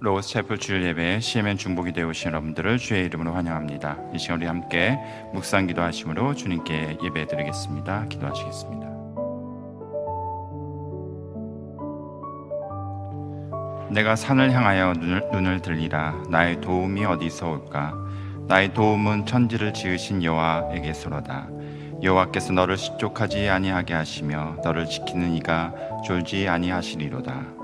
로고스 채플 주일 예배에 CMN 중보기도에 오신 여러분들을 주의 이름으로 환영합니다. 이 시간 우리 함께 묵상 기도하심으로 주님께 예배 드리겠습니다. 기도하시겠습니다. 내가 산을 향하여 눈을 들리라. 나의 도움이 어디서 올까? 나의 도움은 천지를 지으신 여호와에게서로다. 여호와께서 너를 실족하지 아니하게 하시며 너를 지키는 이가 졸지 아니하시리로다.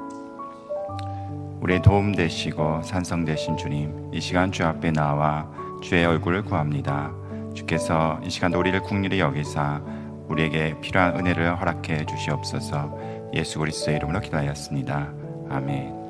우리의 도움 되시고 산성 되신 주님, 이 시간 주 앞에 나와 주의 얼굴을 구합니다. 주께서 이 시간 우리를 긍휼히 여기사 우리에게 필요한 은혜를 허락해 주시옵소서. 예수 그리스도의 이름으로 기도하였습니다. 아멘.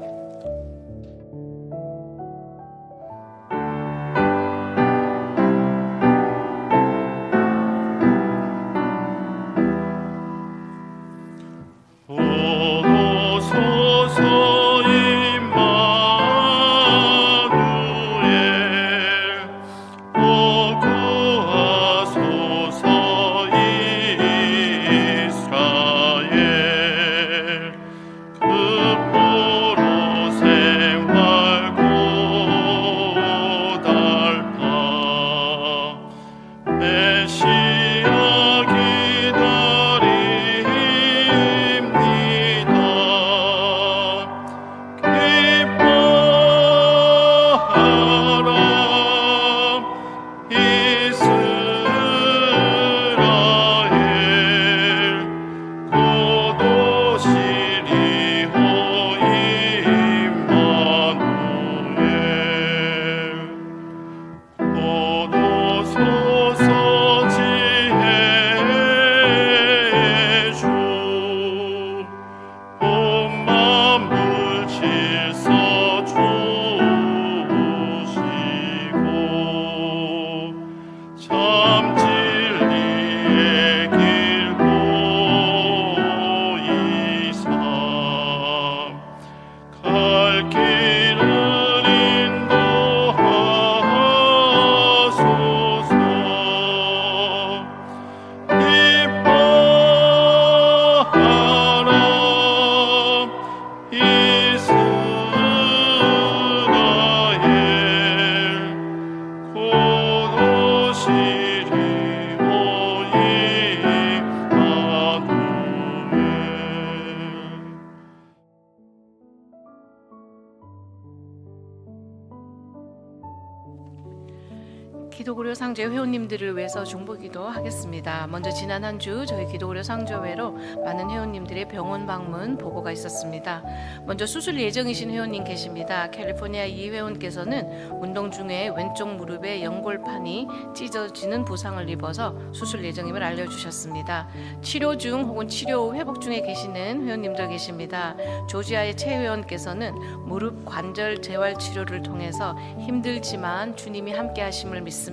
기도고려 상조 회원님들을 위해서 중보기도 하겠습니다. 먼저 지난 한 주 저희 기도고려 상조회로 많은 회원님들의 병원 방문 보고가 있었습니다. 먼저 수술 예정이신 회원님 계십니다. 캘리포니아 이 회원께서는 운동 중에 왼쪽 무릎에 연골판이 찢어지는 부상을 입어서 수술 예정임을 알려주셨습니다. 치료 중 혹은 치료 후 회복 중에 계시는 회원님들 계십니다. 조지아의 최 회원께서는 무릎 관절 재활 치료를 통해서 힘들지만 주님이 함께 하심을 믿습니다.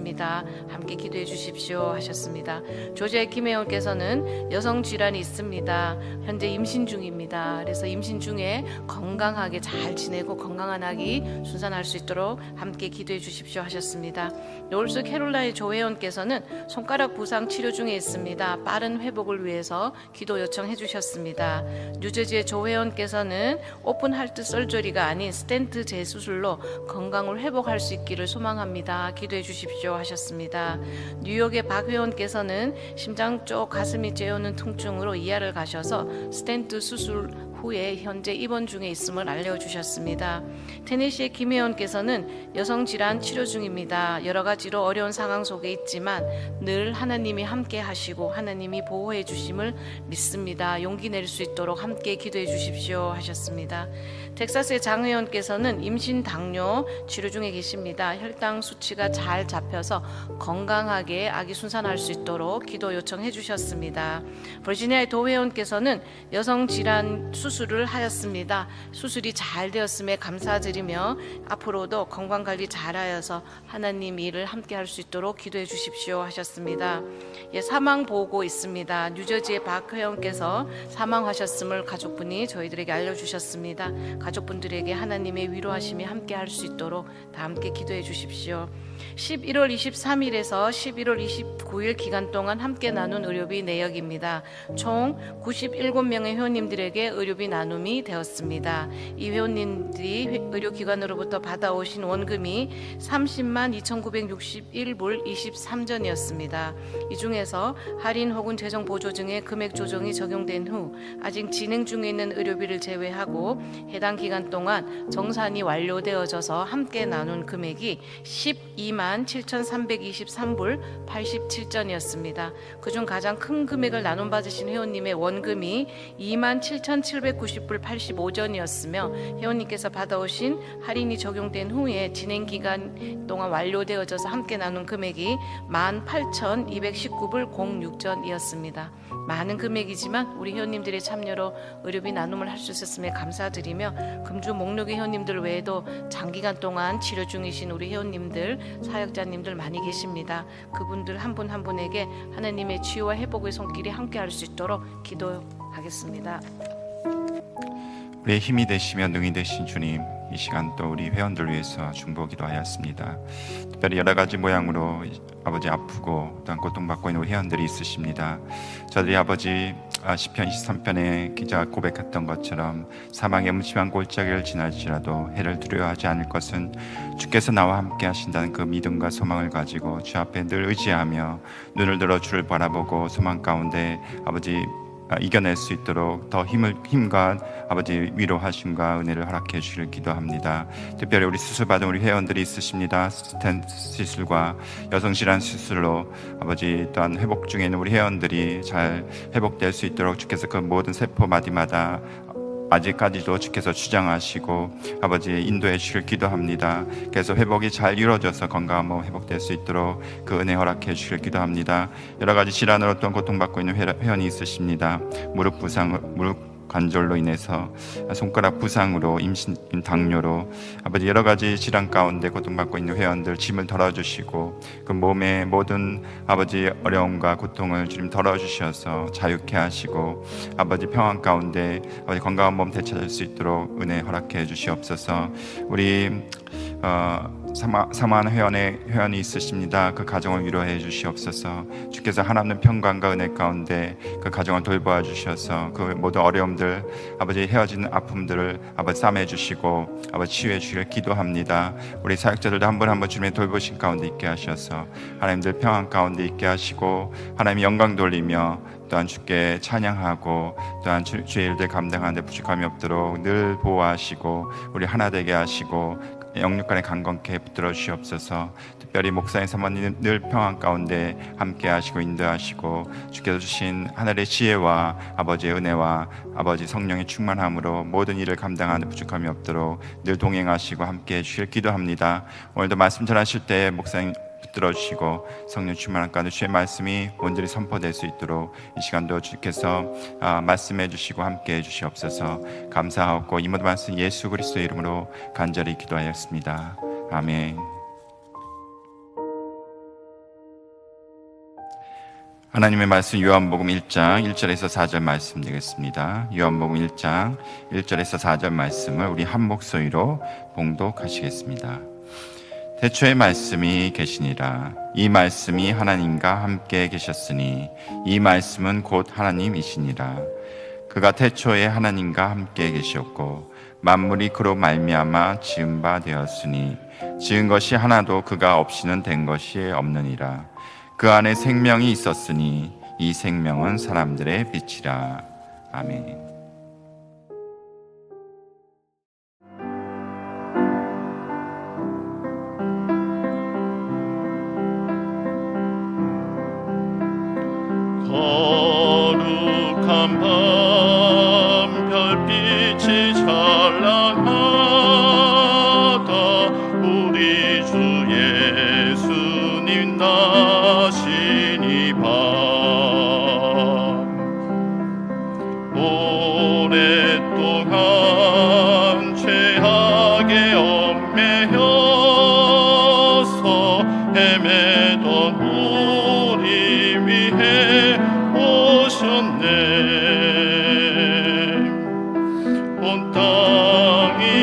함께 기도해 주십시오 하셨습니다. 조지아의 김 회원께서는 여성 질환이 있습니다. 현재 임신 중입니다. 그래서 임신 중에 건강하게 잘 지내고 건강한 아기 순산할 수 있도록 함께 기도해 주십시오 하셨습니다. 노을스 캐롤라인 조 회원께서는 손가락 부상 치료 중에 있습니다. 빠른 회복을 위해서 기도 요청해 주셨습니다. 뉴저지의 조 회원께서는 오픈 하트 설저리가 아닌 스텐트 재수술로 건강을 회복할 수 있기를 소망합니다. 기도해 주십시오 하셨습니다. 뉴욕의 박 회원께서는 심장 쪽 가슴이 쬐어오는 통증으로 이하를 가셔서 스텐트 수술 후에 현재 입원 중에 있음을 알려주셨습니다. 테네시의 김 회원께서는 여성질환 치료 중입니다. 여러 가지로 어려운 상황 속에 있지만 늘 하나님이 함께 하시고 하나님이 보호해 주심을 믿습니다. 용기 낼 수 있도록 함께 기도해 주십시오 하셨습니다. 텍사스의 장 회원께서는 임신 당뇨 치료 중에 계십니다. 혈당 수치가 잘 잡혀서 건강하게 아기 순산할 수 있도록 기도 요청해 주셨습니다. 버지니아의 도 회원께서는 여성질환 수술을 하였습니다. 수술이 잘 되었음에 감사드리며 앞으로도 건강관리 잘하여서 하나님 일을 함께 할 수 있도록 기도해 주십시오 하셨습니다. 사망 보고 있습니다. 뉴저지의 박 회원께서 사망하셨음을 가족분이 저희들에게 알려주셨습니다. 가족분들에게 하나님의 위로하심이 함께 할 수 있도록 다 함께 기도해 주십시오. 11월 23일에서 11월 29일 기간 동안 함께 나눈 의료비 내역입니다. 총 97명의 회원님들에게 의료비 의료비 나눔이 되었습니다. 이 회원님들이 의료기관으로부터 받아오신 원금이 30만 2,961불 23전이었습니다. 이 중에서 할인 혹은 재정 보조 등의 금액 조정이 적용된 후 아직 진행 중에 있는 의료비를 제외하고 해당 기간 동안 정산이 완료되어져서 함께 나눈 금액이 12만 7,323불 87전이었습니다. 그중 가장 큰 금액을 나눔받으신 회원님의 원금이 2만 7,790불 85전이었으며 회원님께서 받아오신 할인이 적용된 후에 진행 기간 동안 완료되어져서 함께 나눈 금액이 18,219불 06전이었습니다. 많은 금액이지만 우리 회원님들의 참여로 의료비 나눔을 할 수 있었음에 감사드리며 금주 목록의 회원님들 외에도 장기간 동안 치료 중이신 우리 회원님들, 사역자님들 많이 계십니다. 그분들 한 분 한 분에게 하나님의 치유와 회복의 손길이 함께할 수 있도록 기도하겠습니다. 우리의 힘이 되시며 능히 되신 주님, 이 시간 또 우리 회원들 위해서 중보기도 하였습니다. 특별히 여러 가지 모양으로 아버지 아프고 또한 고통받고 있는 회원들이 있으십니다. 저들이 아버지 시편 23편에 기자가 고백했던 것처럼 사망의 음침한 골짜기를 지날지라도 해를 두려워하지 않을 것은 주께서 나와 함께 하신다는 그 믿음과 소망을 가지고 주 앞에 늘 의지하며 눈을 들어 주를 바라보고 소망 가운데 아버지 이겨낼 수 있도록 더 힘과 아버지 위로하심과 은혜를 허락해 주시길 기도합니다. 특별히 우리 수술받은 우리 회원들이 있으십니다. 스텐트 시술과 여성질환 수술로 아버지 또한 회복 중에 있는 우리 회원들이 잘 회복될 수 있도록 주께서 그 모든 세포 마디마다 아직까지도 주께서 주장하시고 아버지 인도해 주시길 기도합니다. 그래서 회복이 잘 이루어져서 건강한 몸 회복될 수 있도록 그 은혜 허락해 주시길 기도합니다. 여러 가지 질환으로 또한 고통받고 있는 회원이 있으십니다. 무릎 부상, 무릎 관절로 인해서 손가락 부상으로 임신 당뇨로 아버지 여러 가지 질환 가운데 고통받고 있는 회원들 짐을 덜어주시고 그 몸의 모든 아버지 어려움과 고통을 주님 덜어주셔서 자유케 하시고 아버지 평안 가운데 아버지 건강한 몸 되찾을 수 있도록 은혜 허락해 주시옵소서. 우리 사모하는 회원이 있으십니다. 그 가정을 위로해 주시옵소서. 주께서 하나님 평강과 은혜 가운데 그 가정을 돌보아 주셔서 그 모든 어려움들 아버지 헤어지는 아픔들을 아버지 싸매 주시고 아버지 치유해 주시길 기도합니다. 우리 사역자들도 한 분 한 분 주님의 돌보신 가운데 있게 하셔서 하나님들 평안 가운데 있게 하시고 하나님 영광 돌리며 또한 주께 찬양하고 또한 주의 일들 감당하는 데 부족함이 없도록 늘 보호하시고 우리 하나 되게 하시고 영육간에 강건케 붙들어 주시옵소서. 특별히 목사님 사모님 늘 평안 가운데 함께 하시고 인도하시고 주께서 주신 하늘의 지혜와 아버지의 은혜와 아버지 성령의 충만함으로 모든 일을 감당하는 부족함이 없도록 늘 동행하시고 함께 해주실 기도합니다. 오늘도 말씀 전하실 때 목사님 붙들어주시고 성령 충만한 가운데 주의 말씀이 온전히 선포될 수 있도록 이 시간도 주께서 말씀해 주시고 함께 해 주시옵소서. 감사하고 이 모든 말씀 예수 그리스도의 이름으로 간절히 기도하였습니다. 아멘. 하나님의 말씀 요한복음 1장 1절에서 4절 말씀 되겠습니다. 요한복음 1장 1절에서 4절 말씀을 우리 한 목소리로 봉독하시겠습니다. 태초에 말씀이 계시니라. 이 말씀이 하나님과 함께 계셨으니 이 말씀은 곧 하나님이시니라. 그가 태초에 하나님과 함께 계셨고 만물이 그로 말미암아 지은 바 되었으니 지은 것이 하나도 그가 없이는 된 것이 없느니라. 그 안에 생명이 있었으니 이 생명은 사람들의 빛이라. 아멘. 거룩한 밤 별빛이 찬란하다. 우리 주 예수님 나신 이 밤 오랫동안 죄악에 얽매여서 헤매던 우리 위해 오셨네. 온 땅이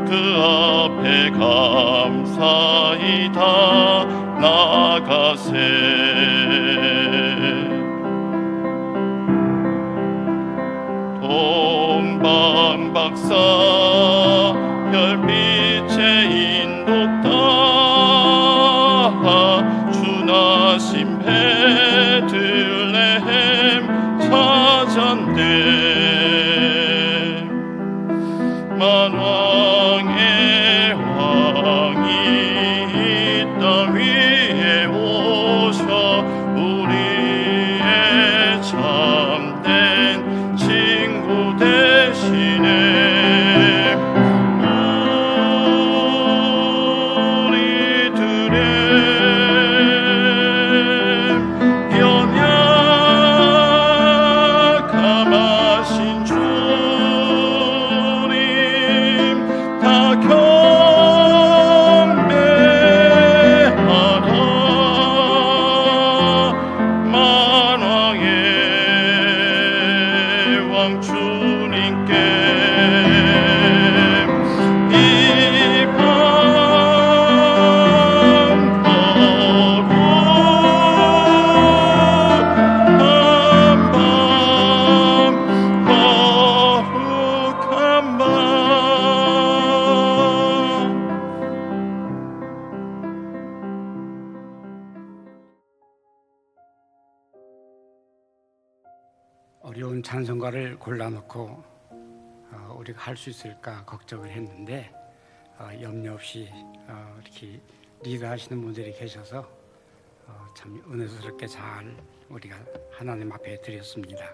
그 앞에 감사히 다 나가세. 동방박사 별빛의 인도다 주나신 베들레헴 찾았네. 만왕의 왕이 이 땅 위에 오셔 우리의 참된 친구 되시네. 우리들의 연약함하신 주님 다 경배하라. 만왕의 왕 주님께 이 밤 거룩한 밤 어려운 찬송가를 골라놓고 우리가 할 수 있을까 걱정을 했는데 염려 없이 이렇게 리드하시는 분들이 계셔서 참 은혜스럽게 잘 우리가 하나님 앞에 드렸습니다.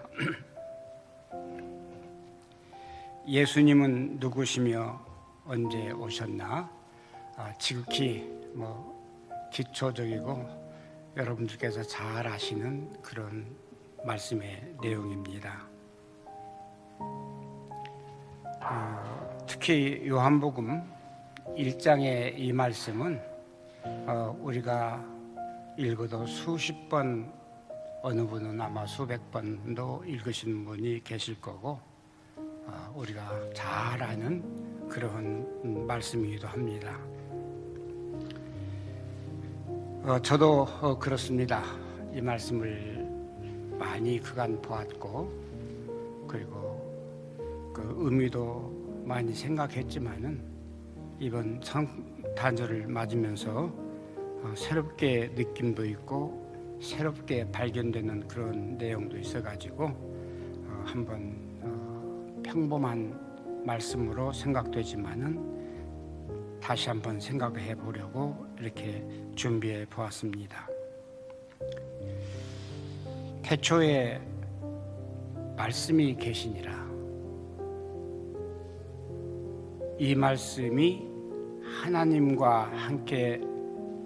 예수님은 누구시며 언제 오셨나? 지극히 기초적이고 여러분들께서 잘 아시는 그런 말씀의 내용입니다. 특히 요한복음 1장의 이 말씀은 우리가 읽어도 수십 번, 어느 분은 아마 수백 번도 읽으신 분이 계실 거고 우리가 잘 아는 그런 말씀이기도 합니다. 저도 그렇습니다. 이 말씀을 많이 그간 보았고 그리고 그 의미도 많이 생각했지만은 이번 성탄절을 맞으면서 새롭게 느낌도 있고 새롭게 발견되는 그런 내용도 있어가지고 한번 평범한 말씀으로 생각되지만은 다시 한번 생각해 보려고 이렇게 준비해 보았습니다. 태초에 말씀이 계시니라. 이 말씀이 하나님과 함께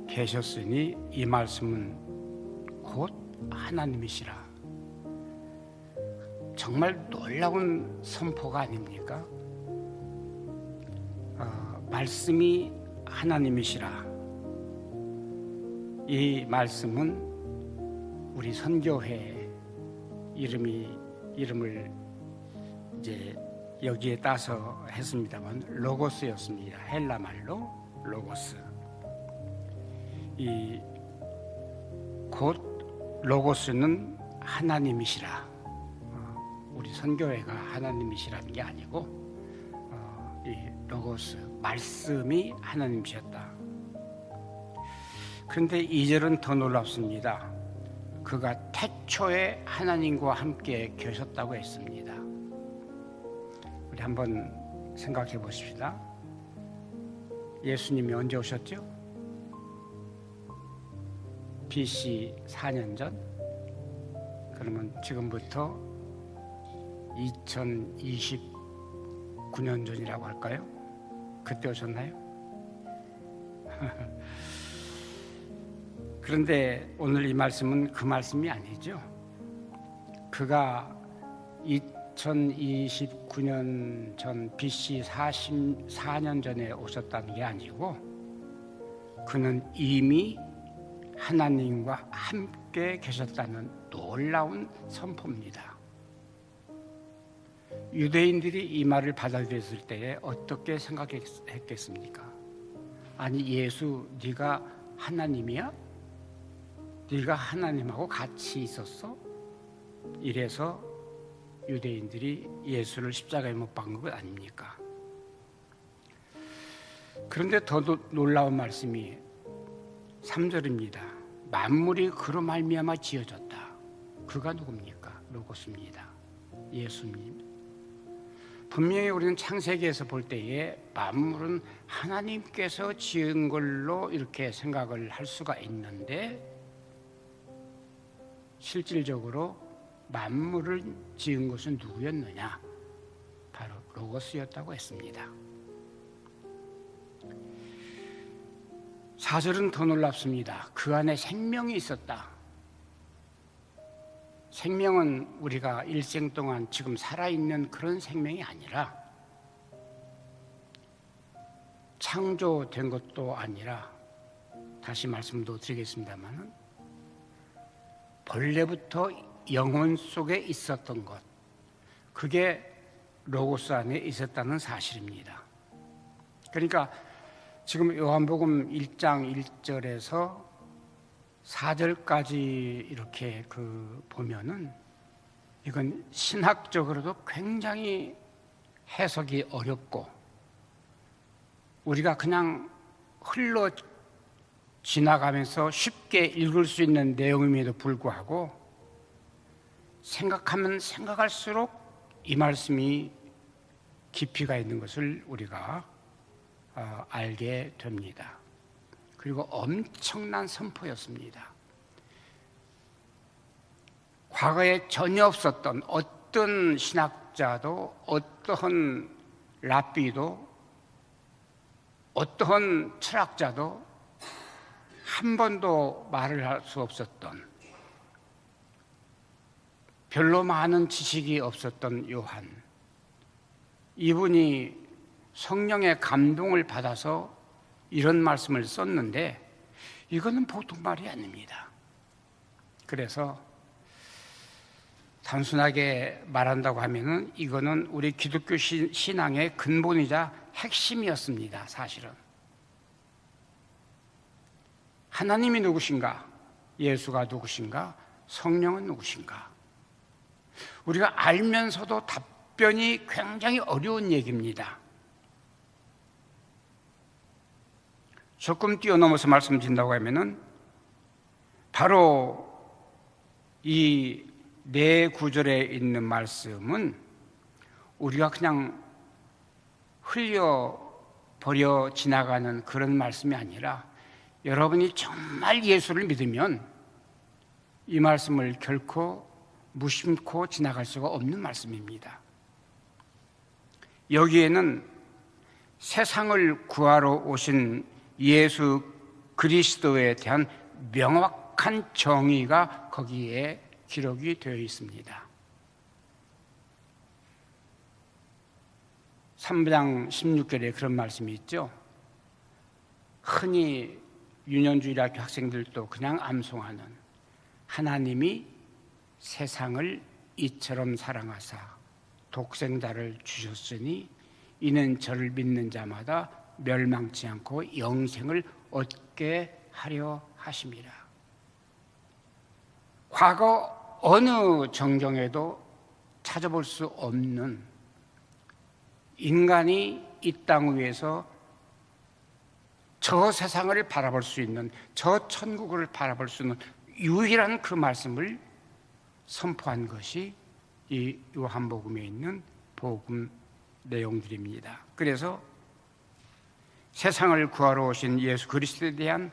계셨으니 이 말씀은 곧 하나님이시라. 정말 놀라운 선포가 아닙니까? 말씀이 하나님이시라. 이 말씀은 우리 선교회 이름을 이제 여기에 따서 했습니다만 로고스였습니다. 헬라 말로 로고스. 이 곧 로고스는 하나님이시라. 우리 선교회가 하나님이시라는 게 아니고 이 로고스 말씀이 하나님이셨다. 그런데 2절은 더 놀랍습니다. 그가 태초에 하나님과 함께 계셨다고 했습니다. 우리 한번 생각해 보십시다. 예수님이 언제 오셨죠? BC 4년 전? 그러면 지금부터 2029년 전이라고 할까요? 그때 오셨나요? 그런데 오늘 이 말씀은 그 말씀이 아니죠. 그가 2029년 전 BC 44년 전에 오셨다는 게 아니고 그는 이미 하나님과 함께 계셨다는 놀라운 선포입니다. 유대인들이 이 말을 받아들였을 때에 어떻게 생각했겠습니까? 아니, 예수 네가 하나님이야? 네가 하나님하고 같이 있었어? 이래서 유대인들이 예수를 십자가에 못 박은 것 아닙니까? 그런데 더 놀라운 말씀이 3절입니다. 만물이 그로 말미암아 지어졌다. 그가 누굽니까? 로고스입니다. 예수님. 분명히 우리는 창세기에서 볼 때에 만물은 하나님께서 지은 걸로 이렇게 생각을 할 수가 있는데, 실질적으로 만물을 지은 것은 누구였느냐? 바로 로고스였다고 했습니다. 4절은 더 놀랍습니다. 그 안에 생명이 있었다. 생명은 우리가 일생 동안 지금 살아있는 그런 생명이 아니라, 창조된 것도 아니라, 다시 말씀도 드리겠습니다만, 본래부터 영혼 속에 있었던 것, 그게 로고스 안에 있었다는 사실입니다. 그러니까 지금 요한복음 1장 1절에서 4절까지 이렇게 보면은 이건 신학적으로도 굉장히 해석이 어렵고, 우리가 그냥 흘러 지나가면서 쉽게 읽을 수 있는 내용임에도 불구하고 생각하면 생각할수록 이 말씀이 깊이가 있는 것을 우리가 알게 됩니다. 그리고 엄청난 선포였습니다. 과거에 전혀 없었던 어떤 신학자도, 어떠한 랍비도, 어떠한 철학자도 한 번도 말을 할 수 없었던, 별로 많은 지식이 없었던 요한, 이분이 성령의 감동을 받아서 이런 말씀을 썼는데 이거는 보통 말이 아닙니다. 그래서 단순하게 말한다고 하면은 이거는 우리 기독교 신앙의 근본이자 핵심이었습니다. 사실은 하나님이 누구신가? 예수가 누구신가? 성령은 누구신가? 우리가 알면서도 답변이 굉장히 어려운 얘기입니다. 조금 뛰어넘어서 말씀드린다고 하면은 바로 이 네 구절에 있는 말씀은 우리가 그냥 흘려버려 지나가는 그런 말씀이 아니라, 여러분이 정말 예수를 믿으면 이 말씀을 결코 무심코 지나갈 수가 없는 말씀입니다. 여기에는 세상을 구하러 오신 예수 그리스도에 대한 명확한 정의가 거기에 기록이 되어 있습니다. 3장 16절에 그런 말씀이 있죠. 흔히 유년주일학교 학생들도 그냥 암송하는, 하나님이 세상을 이처럼 사랑하사 독생자를 주셨으니 이는 저를 믿는 자마다 멸망치 않고 영생을 얻게 하려 하심이라. 과거 어느 정경에도 찾아볼 수 없는, 인간이 이 땅 위에서 저 세상을 바라볼 수 있는, 저 천국을 바라볼 수 있는 유일한 그 말씀을 선포한 것이 이 요한복음에 있는 복음 내용들입니다. 그래서 세상을 구하러 오신 예수 그리스도에 대한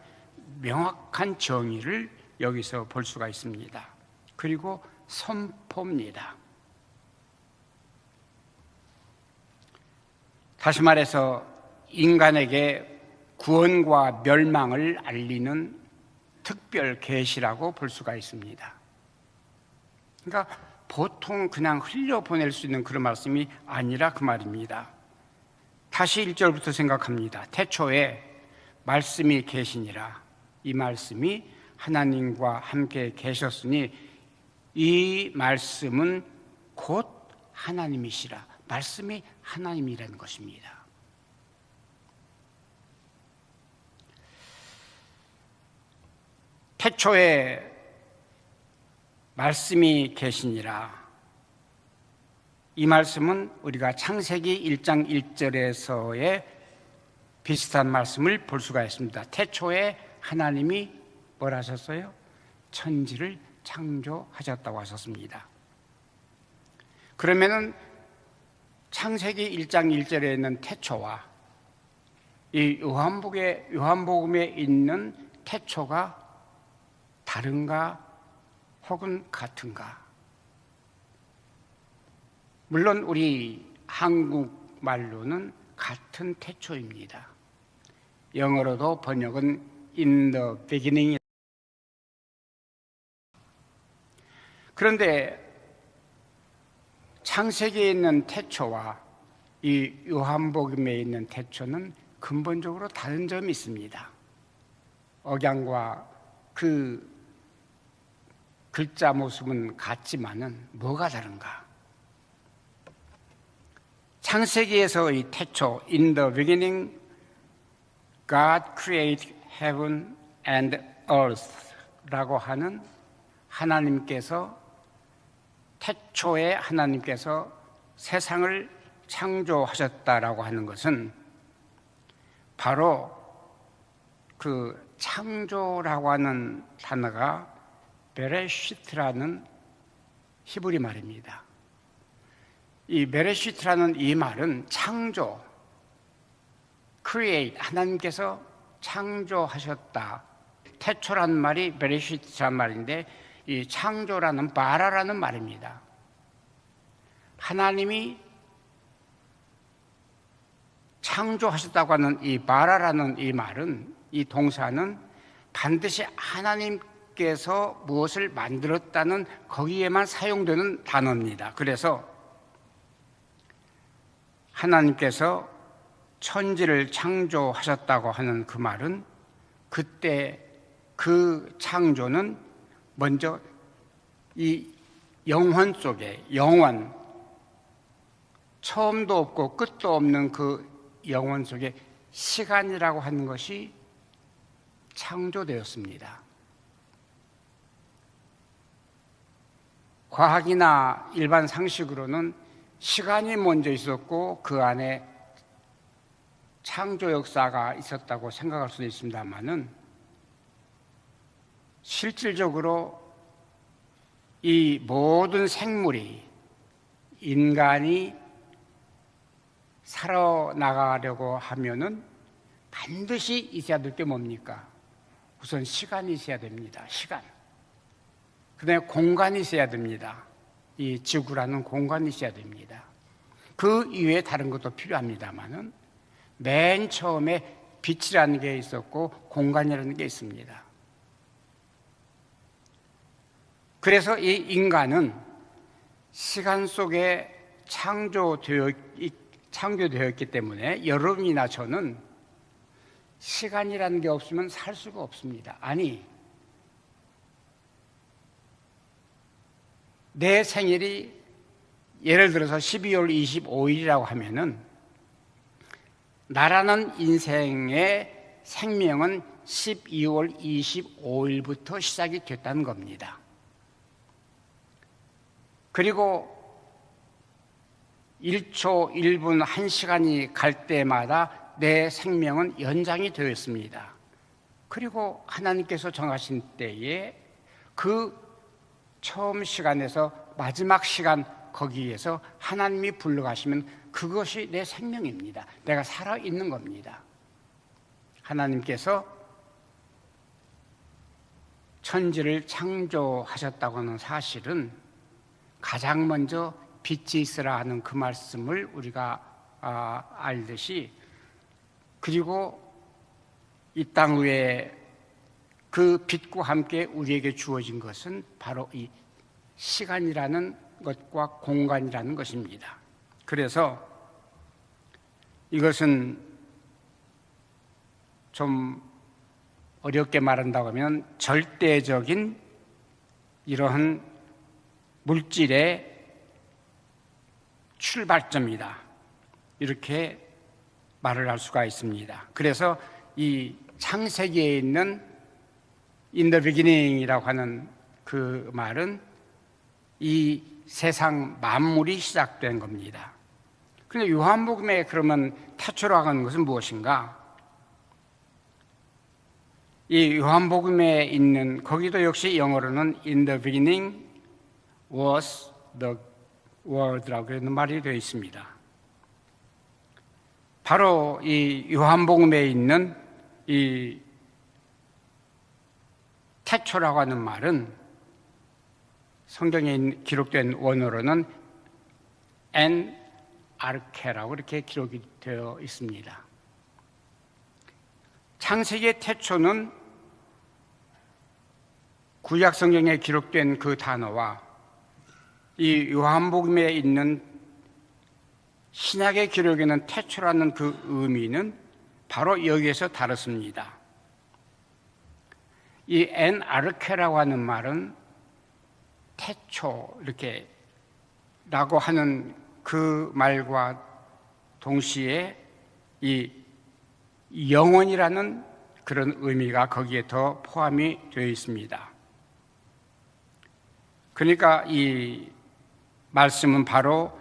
명확한 정의를 여기서 볼 수가 있습니다. 그리고 선포입니다. 다시 말해서 인간에게 구원과 멸망을 알리는 특별 계시라고 볼 수가 있습니다. 그러니까 보통 그냥 흘려보낼 수 있는 그런 말씀이 아니라 그 말입니다. 다시 1절부터 생각합니다. 태초에 말씀이 계시니라. 이 말씀이 하나님과 함께 계셨으니 이 말씀은 곧 하나님이시라. 말씀이 하나님이라는 것입니다. 태초에 말씀이 계시니라. 이 말씀은 우리가 창세기 1장 1절에서의 비슷한 말씀을 볼 수가 있습니다. 태초에 하나님이 뭘 하셨어요? 천지를 창조하셨다고 하셨습니다. 그러면은 창세기 1장 1절에 있는 태초와 이 요한복음에 있는 태초가 다른가 혹은 같은가? 물론 우리 한국말로는 같은 태초입니다. 영어로도 번역은 in the beginning. 그런데 창세기에 있는 태초와 이 요한복음에 있는 태초는 근본적으로 다른 점이 있습니다. 억양과 그 글자 모습은 같지만은 뭐가 다른가? 창세기에서의 태초, in the beginning God created heaven and earth 라고 하는 하나님께서 태초에 하나님께서 세상을 창조하셨다라고 하는 것은 바로 그 창조라고 하는 단어가 베레시트라는 히브리 말입니다. 이 베레시트라는 이 말은 창조, create, 하나님께서 창조하셨다. 태초라는 말이 베레시트라는 말인데 이 창조라는 바라라는 말입니다. 하나님이 창조하셨다고 하는 이 바라라는 이 말은, 이 동사는 반드시 하나님께서 무엇을 만들었다는 거기에만 사용되는 단어입니다. 그래서 하나님께서 천지를 창조하셨다고 하는 그 말은 그때 그 창조는 먼저 이 영혼 속에, 영원, 처음도 없고 끝도 없는 그 영혼 속에 시간이라고 하는 것이 창조되었습니다. 과학이나 일반 상식으로는 시간이 먼저 있었고 그 안에 창조 역사가 있었다고 생각할 수도 있습니다만은 실질적으로 이 모든 생물이, 인간이 살아나가려고 하면은 반드시 있어야 될 게 뭡니까? 우선 시간이 있어야 됩니다. 시간. 그다음에 공간이 있어야 됩니다. 이 지구라는 공간이 있어야 됩니다. 그 이외에 다른 것도 필요합니다만은 맨 처음에 빛이라는 게 있었고 공간이라는 게 있습니다. 그래서 이 인간은 시간 속에 창조되었기 때문에 여러분이나 저는 시간이라는 게 없으면 살 수가 없습니다. 아니, 내 생일이 예를 들어서 12월 25일이라고 하면은 나라는 인생의 생명은 12월 25일부터 시작이 됐다는 겁니다. 그리고 1초, 1분, 1시간이 갈 때마다 내 생명은 연장이 되어 있습니다. 그리고 하나님께서 정하신 때에 그 처음 시간에서 마지막 시간 거기에서 하나님이 불러가시면 그것이 내 생명입니다. 내가 살아있는 겁니다. 하나님께서 천지를 창조하셨다고 하는 사실은 가장 먼저 빛이 있으라 하는 그 말씀을 우리가 알듯이, 그리고 이 땅 위에 그 빛과 함께 우리에게 주어진 것은 바로 이 시간이라는 것과 공간이라는 것입니다. 그래서 이것은 좀 어렵게 말한다고 하면 절대적인 이러한 물질의 출발점이다. 이렇게 말을 할 수가 있습니다. 그래서 이 창세기에 있는 in the beginning이라고 하는 그 말은 이 세상 만물이 시작된 겁니다. 그런데 요한복음에 그러면 태초라고 하는 것은 무엇인가? 이 요한복음에 있는 거기도 역시 영어로는 in the beginning was the word라고 하는 말이 되어 있습니다. 바로 이 요한복음에 있는 이 태초라고 하는 말은 성경에 기록된 원어로는 en arche라고 이렇게 기록이 되어 있습니다. 창세기의 태초는 구약 성경에 기록된 그 단어와 이 요한복음에 있는 신약의 기록에는 태초라는 그 의미는 바로 여기에서 다릅니다. 이 엔 아르케라고 하는 말은 태초 이렇게 라고 하는 그 말과 동시에 이 영원이라는 그런 의미가 거기에 더 포함이 되어 있습니다. 그러니까 이 말씀은 바로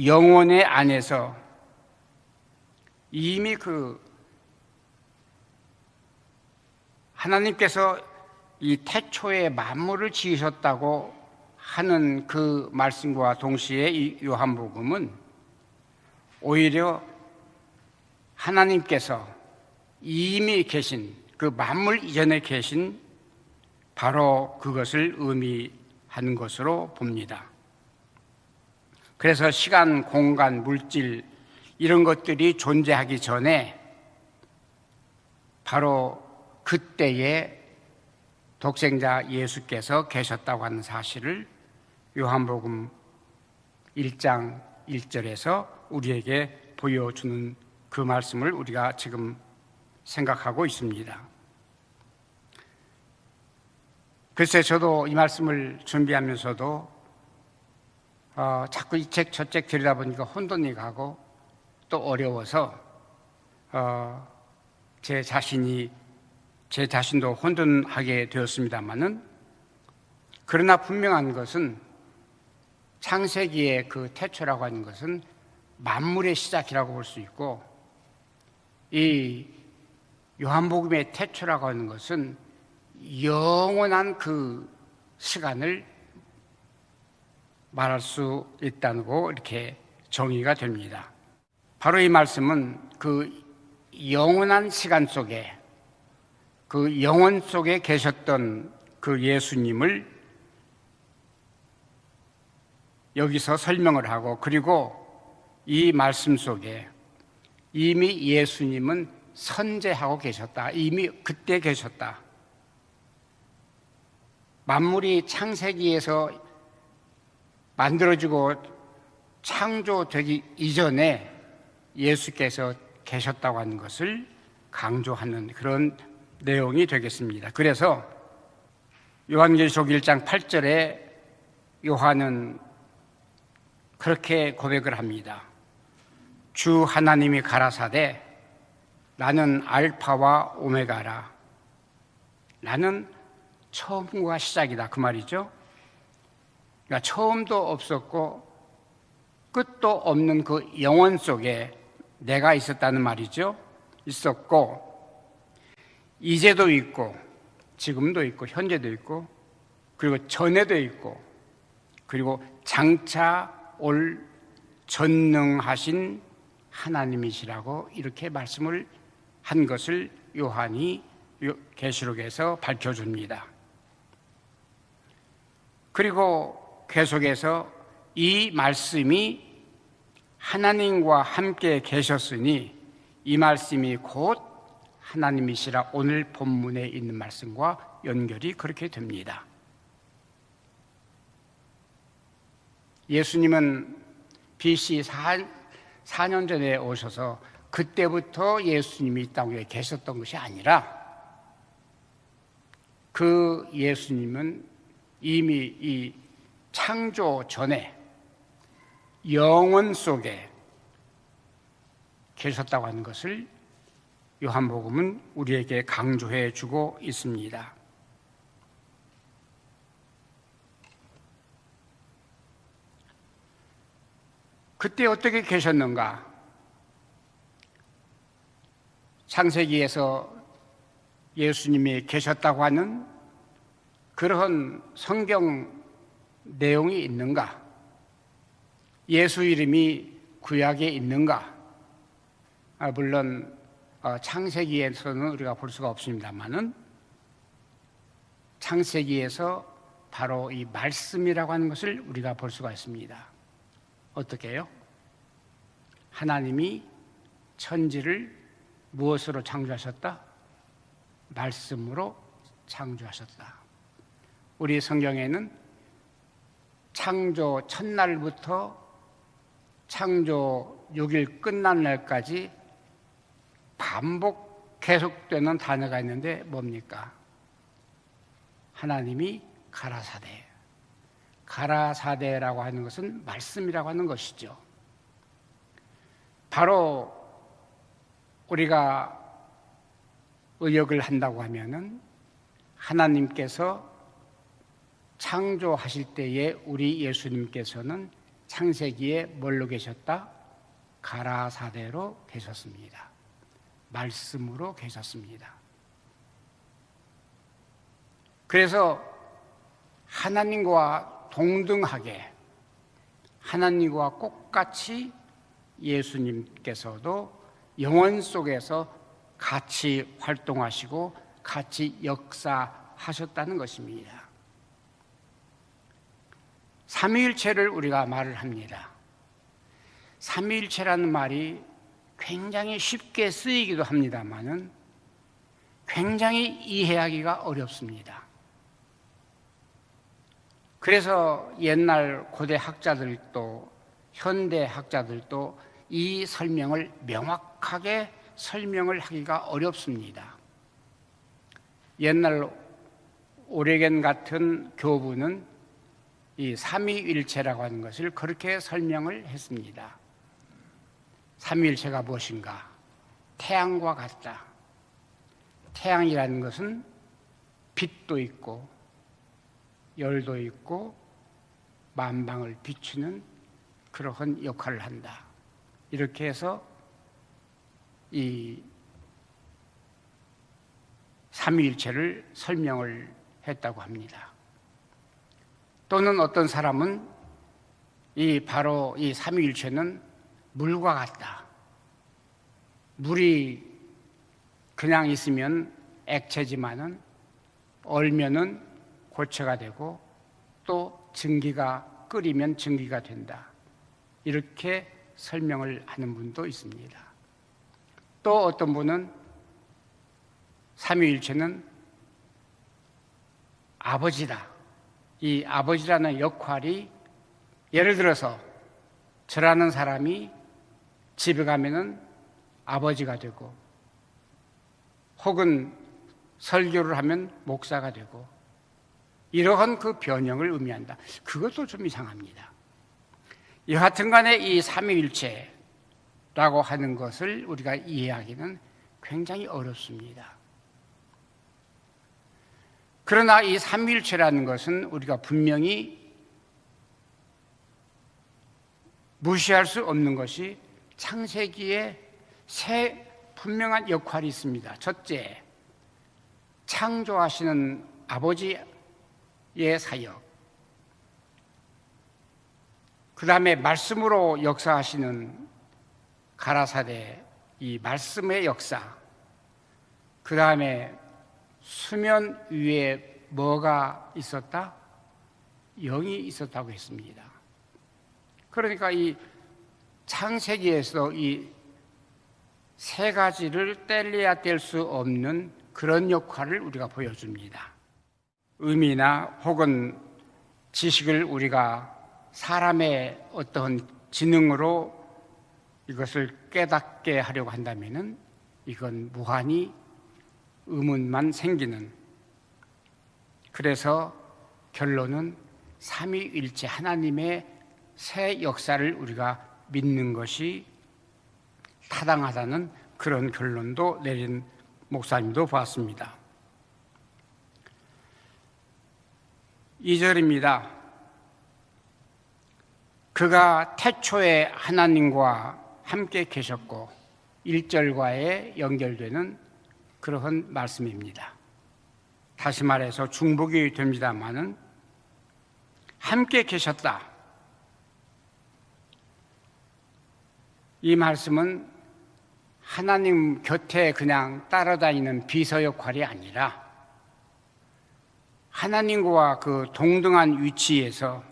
영혼의 안에서 이미 그 하나님께서 이 태초에 만물을 지으셨다고 하는 그 말씀과 동시에 이 요한복음은 오히려 하나님께서 이미 계신 그 만물 이전에 계신 바로 그것을 의미하는 것으로 봅니다. 그래서 시간, 공간, 물질 이런 것들이 존재하기 전에 바로 그때에 독생자 예수께서 계셨다고 하는 사실을 요한복음 1장 1절에서 우리에게 보여주는 그 말씀을 우리가 지금 생각하고 있습니다. 글쎄 저도 이 말씀을 준비하면서도 자꾸 이 책 저 책 들여다보니까 혼돈이 가고 또 어려워서 제 자신도 혼돈하게 되었습니다마는 그러나 분명한 것은 창세기의 그 태초라고 하는 것은 만물의 시작이라고 볼 수 있고 이 요한복음의 태초라고 하는 것은 영원한 그 시간을 말할 수 있다고 이렇게 정의가 됩니다. 바로 이 말씀은 그 영원한 시간 속에 그 영혼 속에 계셨던 그 예수님을 여기서 설명을 하고 그리고 이 말씀 속에 이미 예수님은 선재하고 계셨다. 이미 그때 계셨다. 만물이 창세기에서 만들어지고 창조되기 이전에 예수께서 계셨다고 하는 것을 강조하는 그런 내용이 되겠습니다. 그래서 요한계시록 1장 8절에 요한은 그렇게 고백을 합니다. 주 하나님이 가라사대 나는 알파와 오메가라. 나는 처음과 시작이다. 그 말이죠. 그러니까 처음도 없었고 끝도 없는 그 영원 속에 내가 있었다는 말이죠. 있었고 이제도 있고 지금도 있고 현재도 있고 그리고 전에도 있고 그리고 장차 올 전능하신 하나님이시라고 이렇게 말씀을 한 것을 요한이 계시록에서 밝혀줍니다. 그리고 계속해서 이 말씀이 하나님과 함께 계셨으니 이 말씀이 곧 하나님이시라 오늘 본문에 있는 말씀과 연결이 그렇게 됩니다. 예수님은 BC 4년 전에 오셔서 그때부터 예수님이 이 땅에 계셨던 것이 아니라 그 예수님은 이미 이 창조 전에 영원 속에 계셨다고 하는 것을 요한복음은 우리에게 강조해 주고 있습니다. 그때 어떻게 계셨는가? 창세기에서 예수님이 계셨다고 하는 그러한 성경 내용이 있는가? 예수 이름이 구약에 있는가? 물론 창세기에서는 우리가 볼 수가 없습니다만은 창세기에서 바로 이 말씀이라고 하는 것을 우리가 볼 수가 있습니다. 어떻게 해요? 하나님이 천지를 무엇으로 창조하셨다? 말씀으로 창조하셨다. 우리 성경에는 창조 첫날부터 창조 6일 끝난 날까지 반복 계속되는 단어가 있는데 뭡니까? 하나님이 가라사대. 가라사대라고 하는 것은 말씀이라고 하는 것이죠. 바로 우리가 의역을 한다고 하면은 하나님께서 창조하실 때에 우리 예수님께서는 창세기에 뭘로 계셨다? 가라사대로 계셨습니다. 말씀으로 계셨습니다. 그래서 하나님과 동등하게 하나님과 똑같이 예수님께서도 영원 속에서 같이 활동하시고 같이 역사하셨다는 것입니다. 삼위일체를 우리가 말을 합니다. 삼위일체라는 말이 굉장히 쉽게 쓰이기도 합니다만은 굉장히 이해하기가 어렵습니다. 그래서 옛날 고대 학자들도 현대 학자들도 이 설명을 명확하게 설명을 하기가 어렵습니다. 옛날 오레겐 같은 교부는 이 삼위일체라고 하는 것을 그렇게 설명을 했습니다. 삼위일체가 무엇인가? 태양과 같다. 태양이라는 것은 빛도 있고 열도 있고 만방을 비추는 그러한 역할을 한다. 이렇게 해서 이 삼위일체를 설명을 했다고 합니다. 또는 어떤 사람은 바로 이 삼위일체는 물과 같다. 물이 그냥 있으면 액체지만은 얼면은 고체가 되고 또 증기가 끓이면 증기가 된다. 이렇게 설명을 하는 분도 있습니다. 또 어떤 분은 삼위일체는 아버지다. 이 아버지라는 역할이 예를 들어서 저라는 사람이 집에 가면은 아버지가 되고 혹은 설교를 하면 목사가 되고 이러한 그 변형을 의미한다. 그것도 좀 이상합니다. 여하튼 간에 이 삼위일체라고 하는 것을 우리가 이해하기는 굉장히 어렵습니다. 그러나 이 삼위일체라는 것은 우리가 분명히 무시할 수 없는 것이 창세기에 세 분명한 역할이 있습니다. 첫째, 창조하시는 아버지의 사역. 그 다음에 말씀으로 역사하시는 가라사대, 이 말씀의 역사. 그 다음에 수면 위에 뭐가 있었다? 영이 있었다고 했습니다. 그러니까 이 창세기에서 이 세 가지를 뗄래야 뗄 수 없는 그런 역할을 우리가 보여줍니다. 의미나 혹은 지식을 우리가 사람의 어떤 지능으로 이것을 깨닫게 하려고 한다면은 이건 무한히 의문만 생기는, 그래서 결론은 삼위일체 하나님의 새 역사를 우리가 믿는 것이 타당하다는 그런 결론도 내린 목사님도 보았습니다. 2절입니다. 그가 태초에 하나님과 함께 계셨고 1절과의 연결되는 그러한 말씀입니다. 다시 말해서 중복이 됩니다마는 함께 계셨다. 이 말씀은 하나님 곁에 그냥 따라다니는 비서 역할이 아니라 하나님과 그 동등한 위치에서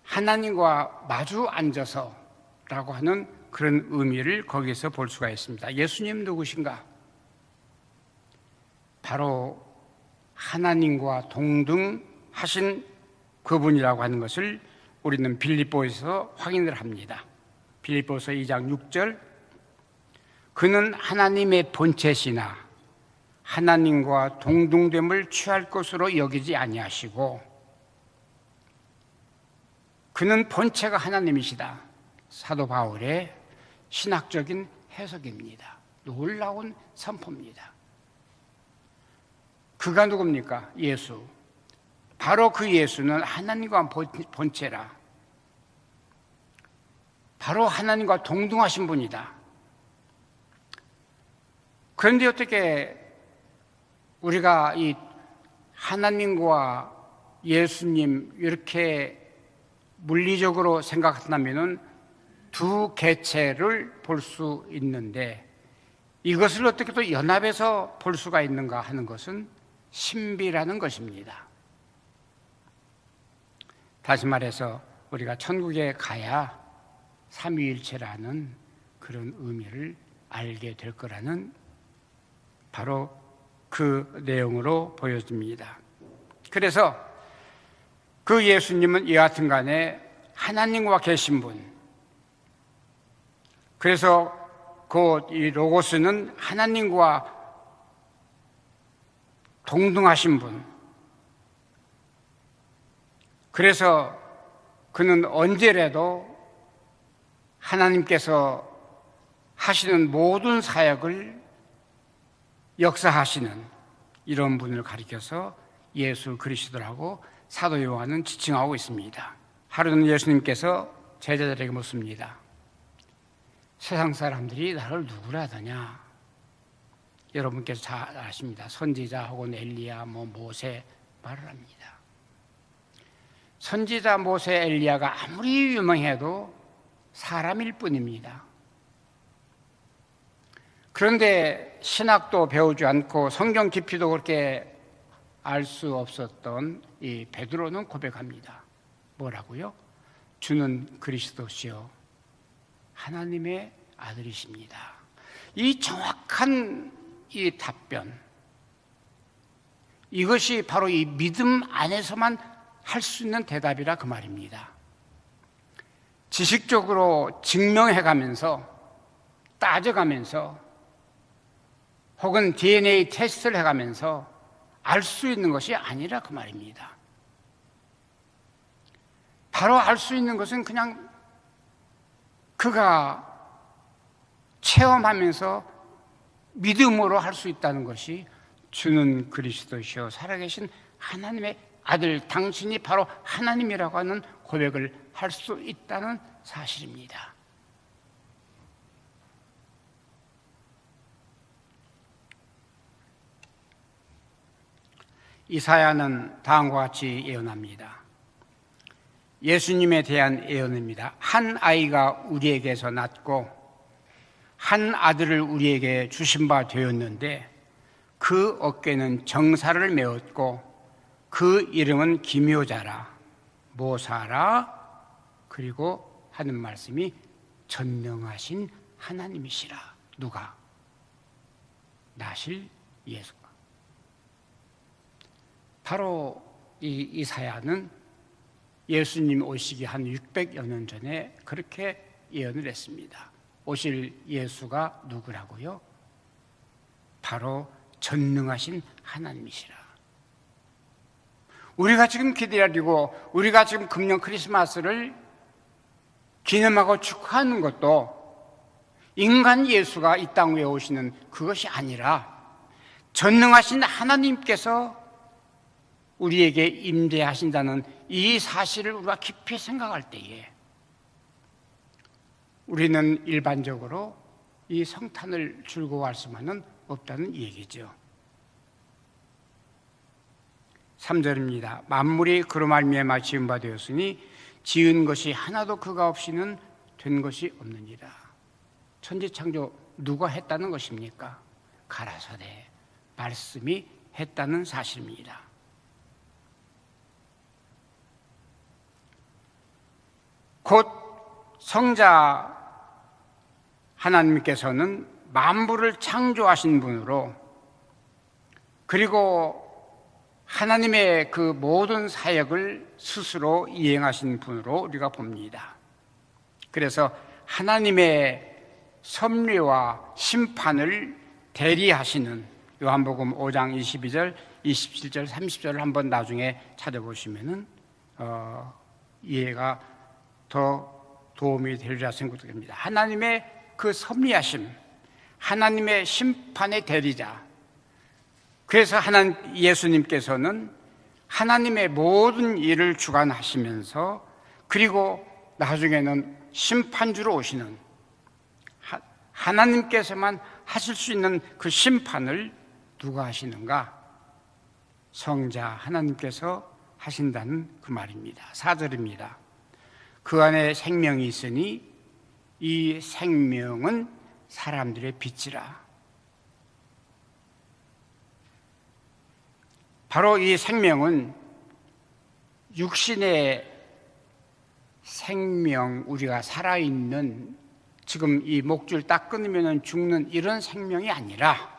하나님과 마주 앉아서라고 하는 그런 의미를 거기서 볼 수가 있습니다. 예수님 누구신가? 바로 하나님과 동등하신 그분이라고 하는 것을 우리는 빌립보에서 확인을 합니다. 빌립보서 2장 6절, 그는 하나님의 본체시나 하나님과 동등됨을 취할 것으로 여기지 아니하시고, 그는 본체가 하나님이시다. 사도 바울의 신학적인 해석입니다. 놀라운 선포입니다. 그가 누굽니까? 예수. 바로 그 예수는 하나님과 본체라. 바로 하나님과 동등하신 분이다. 그런데 어떻게 우리가 이 하나님과 예수님 이렇게 물리적으로 생각한다면 두 개체를 볼 수 있는데 이것을 어떻게 또 연합해서 볼 수가 있는가 하는 것은 신비라는 것입니다. 다시 말해서 우리가 천국에 가야 삼위일체라는 그런 의미를 알게 될 거라는 바로 그 내용으로 보여집니다. 그래서 그 예수님은 여하튼 간에 하나님과 계신 분, 그래서 그 이 로고스는 하나님과 동등하신 분, 그래서 그는 언제라도 하나님께서 하시는 모든 사역을 역사하시는 이런 분을 가리켜서 예수 그리스도라고 사도 요한은 지칭하고 있습니다. 하루는 예수님께서 제자들에게 묻습니다. 세상 사람들이 나를 누구라 하더냐? 여러분께서 잘 아십니다. 선지자 혹은 엘리야, 모세 말을 합니다. 선지자 모세, 엘리야가 아무리 유명해도 사람일 뿐입니다. 그런데 신학도 배우지 않고 성경 깊이도 그렇게 알 수 없었던 이 베드로는 고백합니다. 뭐라고요? 주는 그리스도시요 하나님의 아들이십니다. 이 정확한 이 답변, 이것이 바로 이 믿음 안에서만 할 수 있는 대답이라 그 말입니다. 지식적으로 증명해가면서 따져가면서 혹은 DNA 테스트를 해가면서 알 수 있는 것이 아니라 그 말입니다. 바로 알 수 있는 것은 그냥 그가 체험하면서 믿음으로 할 수 있다는 것이 주는 그리스도시요 살아계신 하나님의 아들, 당신이 바로 하나님이라고 하는 고백을 할 수 있다는 사실입니다. 이사야는 다음과 같이 예언합니다. 예수님에 대한 예언입니다. 한 아이가 우리에게서 낳고 한 아들을 우리에게 주신 바 되었는데 그 어깨는 정사를 메었고 그 이름은 기묘자라 모사라, 그리고 하는 말씀이 전능하신 하나님이시라. 누가? 나실 예수가. 바로 이 이사야는 예수님 오시기 한 600여 년 전에 그렇게 예언을 했습니다. 오실 예수가 누구라고요? 바로 전능하신 하나님이시라. 우리가 지금 기다리고 우리가 지금 금년 크리스마스를 기념하고 축하하는 것도 인간 예수가 이 땅 위에 오시는 그것이 아니라 전능하신 하나님께서 우리에게 임재하신다는 이 사실을 우리가 깊이 생각할 때에 우리는 일반적으로 이 성탄을 즐거워할 수만은 없다는 얘기죠. 3절입니다. 만물이 그로 말미암아 지은 바 되었으니 지은 것이 하나도 그가 없이는 된 것이 없느니라. 천지창조 누가 했다는 것입니까? 가라사대 말씀이 했다는 사실입니다. 곧 성자 하나님께서는 만물을 창조하신 분으로, 그리고 하나님의 그 모든 사역을 스스로 이행하신 분으로 우리가 봅니다. 그래서 하나님의 섭리와 심판을 대리하시는 요한복음 5장 22절, 27절, 30절을 한번 나중에 찾아보시면은 이해가 더 도움이 되리라 생각됩니다. 하나님의 그 섭리하심, 하나님의 심판의 대리자. 그래서 예수님께서는 하나님의 모든 일을 주관하시면서, 그리고 나중에는 심판주로 오시는, 하나님께서만 하실 수 있는 그 심판을 누가 하시는가? 성자 하나님께서 하신다는 그 말입니다. 4절입니다. 그 안에 생명이 있으니 이 생명은 사람들의 빛이라. 바로 이 생명은 육신의 생명, 우리가 살아있는, 지금 이 목줄 딱 끊으면 죽는 이런 생명이 아니라,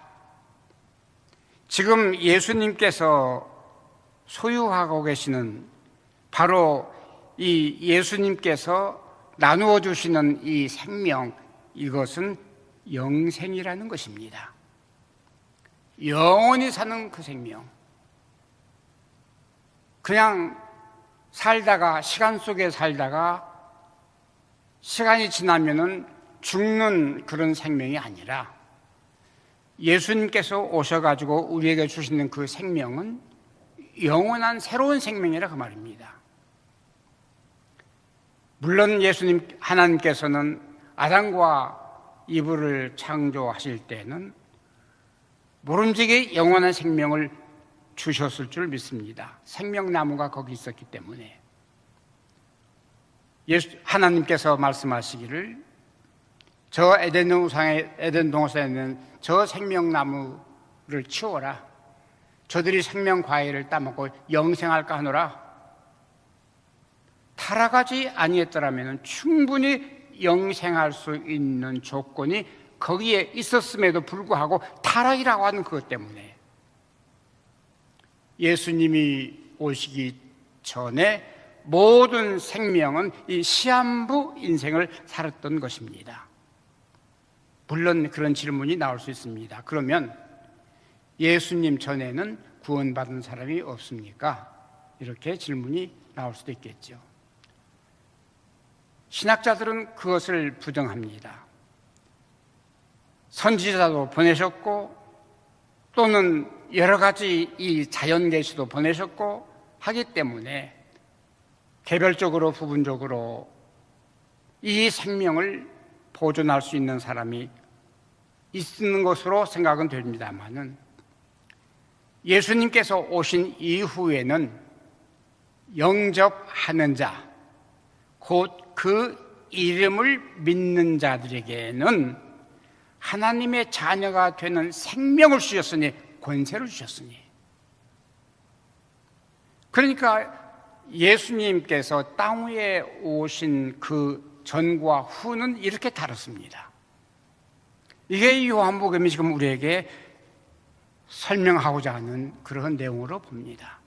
지금 예수님께서 소유하고 계시는 바로 이 예수님께서 나누어 주시는 이 생명, 이것은 영생이라는 것입니다. 영원히 사는 그 생명. 그냥 살다가, 시간 속에 살다가 시간이 지나면은 죽는 그런 생명이 아니라, 예수님께서 오셔가지고 우리에게 주시는 그 생명은 영원한 새로운 생명이라 그 말입니다. 물론 예수님 하나님께서는 아담과 이브를 창조하실 때는 모름지기 영원한 생명을 주셨을 줄 믿습니다. 생명나무가 거기 있었기 때문에. 하나님께서 말씀하시기를, 저 에덴 동산에 있는 저 생명나무를 치워라. 저들이 생명 과일을 따먹고 영생할까 하노라. 타락하지 아니했더라면 충분히 영생할 수 있는 조건이 거기에 있었음에도 불구하고 타락이라고 하는 그것 때문에 예수님이 오시기 전에 모든 생명은 이 시한부 인생을 살았던 것입니다. 물론 그런 질문이 나올 수 있습니다. 그러면 예수님 전에는 구원받은 사람이 없습니까? 이렇게 질문이 나올 수도 있겠죠. 신학자들은 그것을 부정합니다. 선지자도 보내셨고, 또는 여러 가지 이 자연 계시도 보내셨고 하기 때문에 개별적으로, 부분적으로 이 생명을 보존할 수 있는 사람이 있는 것으로 생각은 됩니다만은, 예수님께서 오신 이후에는 영접하는 자, 곧 그 이름을 믿는 자들에게는 하나님의 자녀가 되는 생명을 주셨으니, 권세를 주셨으니. 그러니까 예수님께서 땅 위에 오신 그 전과 후는 이렇게 다릅니다. 이게 요한복음이 지금 우리에게 설명하고자 하는 그런 내용으로 봅니다.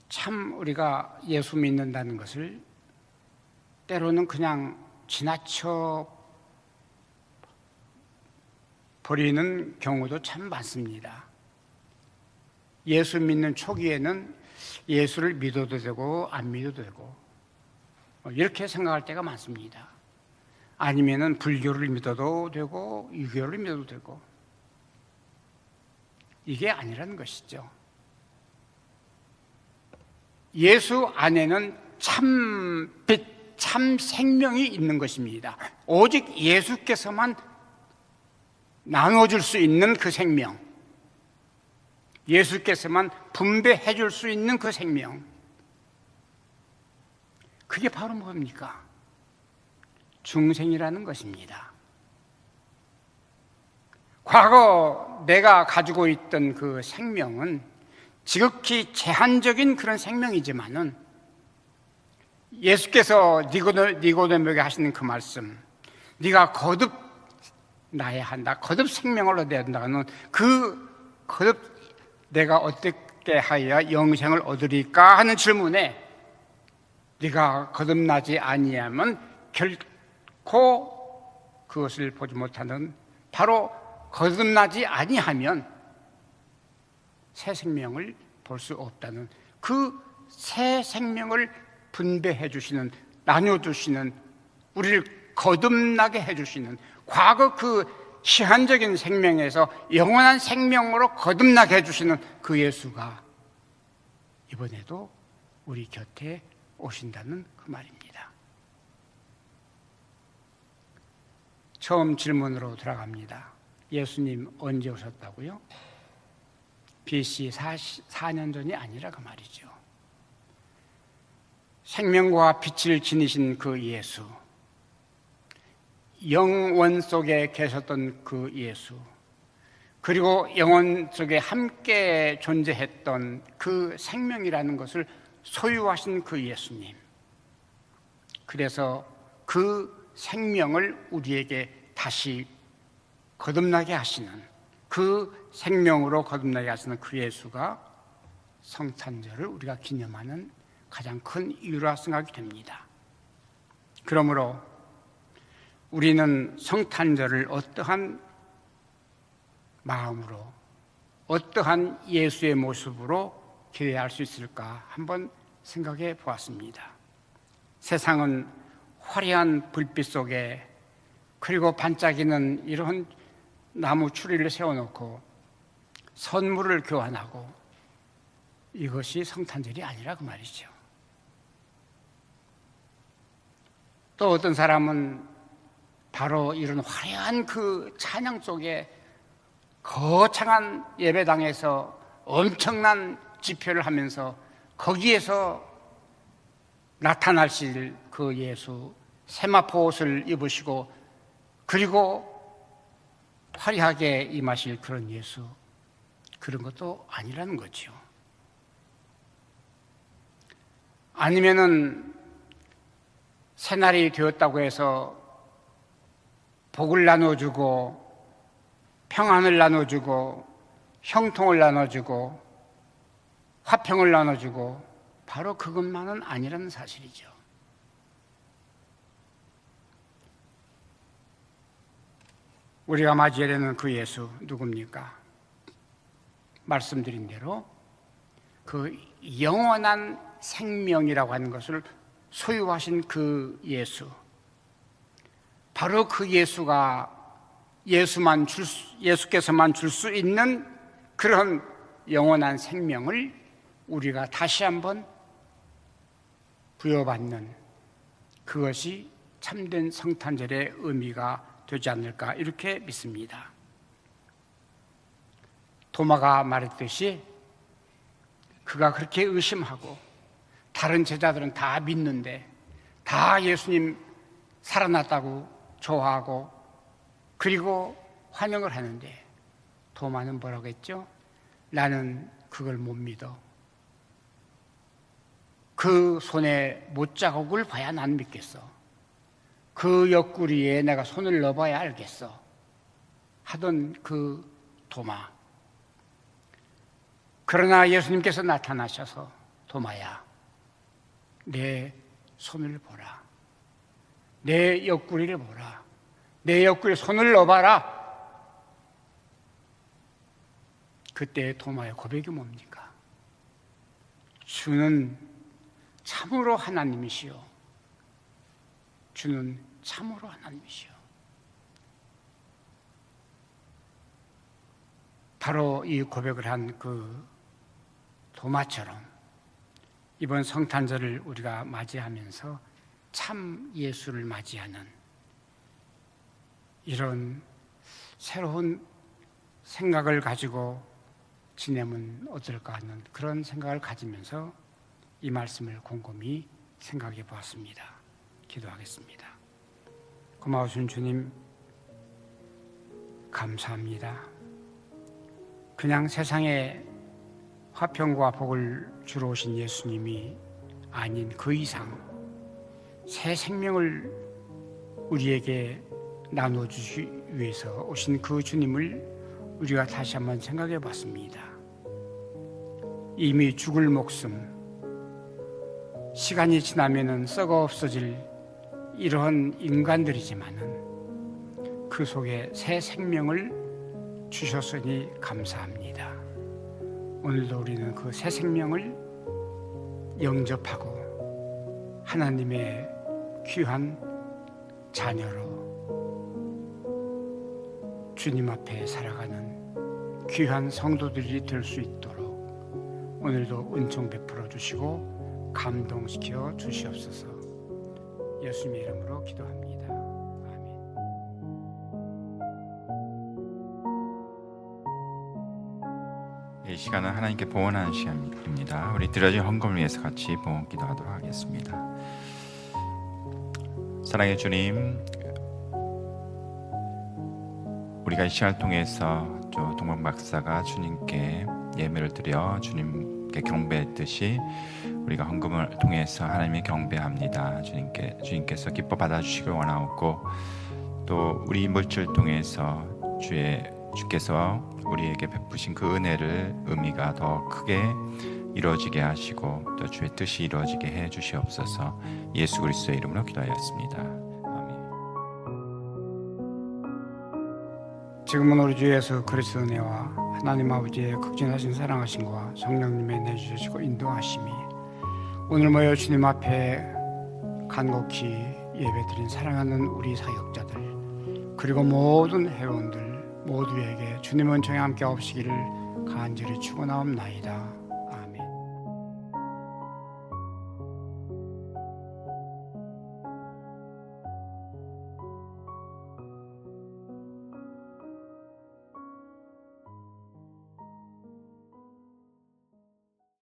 참 우리가 예수 믿는다는 것을 때로는 그냥 지나쳐 버리는 경우도 참 많습니다. 예수 믿는 초기에는 예수를 믿어도 되고 안 믿어도 되고 이렇게 생각할 때가 많습니다. 아니면은 불교를 믿어도 되고 유교를 믿어도 되고, 이게 아니라는 것이죠. 예수 안에는 참 빛, 참 생명이 있는 것입니다. 오직 예수께서만 나눠줄 수 있는 그 생명, 예수께서만 분배해 줄 수 있는 그 생명, 그게 바로 뭡니까? 중생이라는 것입니다. 과거 내가 가지고 있던 그 생명은 지극히 제한적인 그런 생명이지만은 예수께서 니고데모에게 하시는 그 말씀, 네가 거듭 나야 한다, 거듭 생명을 얻어야 한다는 그 거듭 내가 어떻게 하여야 영생을 얻으리까 하는 질문에 네가 거듭나지 아니하면 결코 그것을 보지 못하는, 바로 거듭나지 아니하면 새 생명을 볼 수 없다는, 그 새 생명을 분배해 주시는, 나눠 주시는, 우리를 거듭나게 해 주시는, 과거 그 시한적인 생명에서 영원한 생명으로 거듭나게 해 주시는 그 예수가 이번에도 우리 곁에 오신다는 그 말입니다. 처음 질문으로 돌아갑니다. 예수님 언제 오셨다고요? BC 4년 전이 아니라 그 말이죠. 생명과 빛을 지니신 그 예수, 영원 속에 계셨던 그 예수, 그리고 영원 속에 함께 존재했던 그 생명이라는 것을 소유하신 그 예수님, 그래서 그 생명을 우리에게 다시 거듭나게 하시는, 그 생명으로 거듭나게 하시는 그 예수가 성탄절을 우리가 기념하는 가장 큰 이유라 생각이 됩니다. 그러므로 우리는 성탄절을 어떠한 마음으로, 어떠한 예수의 모습으로 기대할 수 있을까 한번 생각해 보았습니다. 세상은 화려한 불빛 속에, 그리고 반짝이는 이런 나무 추리를 세워놓고 선물을 교환하고, 이것이 성탄절이 아니라 그 말이죠. 또 어떤 사람은 바로 이런 화려한 그 찬양 속에 거창한 예배당에서 엄청난 집회를 하면서 거기에서 나타나실 그 예수, 세마포 옷을 입으시고 그리고 화려하게 임하실 그런 예수, 그런 것도 아니라는 거죠. 아니면은 새날이 되었다고 해서 복을 나눠주고 평안을 나눠주고 형통을 나눠주고 화평을 나눠주고, 바로 그것만은 아니라는 사실이죠. 우리가 맞이해야 되는 그 예수 누굽니까? 말씀드린 대로 그 영원한 생명이라고 하는 것을 소유하신 그 예수, 바로 그 예수가 예수께서만 줄 수 있는 그런 영원한 생명을 우리가 다시 한번 부여받는, 그것이 참된 성탄절의 의미가 되지 않을까 이렇게 믿습니다. 도마가 말했듯이 그가 그렇게 의심하고 다른 제자들은 다 믿는데, 다 예수님 살아났다고 좋아하고 그리고 환영을 하는데, 도마는 뭐라고 했죠? 나는 그걸 못 믿어. 그 손에 못자국을 봐야 난 믿겠어. 그 옆구리에 내가 손을 넣어봐야 알겠어. 하던 그 도마. 그러나 예수님께서 나타나셔서 도마야, 내 손을 보라. 내 옆구리를 보라. 내 옆구리에 손을 넣어봐라. 그때의 도마의 고백이 뭡니까? 주는 참으로 하나님이시요. 주는 참으로 하나님이시요. 바로 이 고백을 한 그 도마처럼 이번 성탄절을 우리가 맞이하면서 참 예수를 맞이하는 이런 새로운 생각을 가지고 지내면 어떨까 하는 그런 생각을 가지면서 이 말씀을 곰곰이 생각해 보았습니다. 기도하겠습니다. 고마우신 주님, 감사합니다. 그냥 세상에 화평과 복을 주러 오신 예수님이 아닌 그 이상 새 생명을 우리에게 나눠주시기 위해서 오신 그 주님을 우리가 다시 한번 생각해 봤습니다. 이미 죽을 목숨, 시간이 지나면은 썩어 없어질 이러한 인간들이지만은 그 속에 새 생명을 주셨으니 감사합니다. 오늘도 우리는 그 새 생명을 영접하고 하나님의 귀한 자녀로 주님 앞에 살아가는 귀한 성도들이 될 수 있도록 오늘도 은총 베풀어 주시고 감동시켜 주시옵소서. 예수님의 이름으로 기도합니다. 아멘. 이 시간은 하나님께 봉헌하는 시간입니다. 우리 드려진 헌금을 위해서 같이 봉헌 기도하도록 하겠습니다. 사랑의 주님, 우리가 이 시간을 통해서 동방 박사가 주님께 예배를 드려 주님께 경배했듯이 우리가 헌금을 통해서 하나님의 경배합니다. 주님께서 기뻐 받아주시길 원하옵고 또 우리 물질을 통해서 주께서 우리에게 베푸신 그 은혜를 의미가 더 크게 이루어지게 하시고 또 주의 뜻이 이루어지게 해 주시옵소서. 예수 그리스도의 이름으로 기도하였습니다. 아멘. 지금은 우리 주 예수 그리스도 은혜와 하나님 아버지의 극진하신 사랑하심과 성령님의 내주시고 인도하심이 오늘 모여 주님 앞에 간곡히 예배드린 사랑하는 우리 사역자들 그리고 모든 회원들 모두에게 주님 은총에 함께 없으기를 간절히 축원하옵나이다.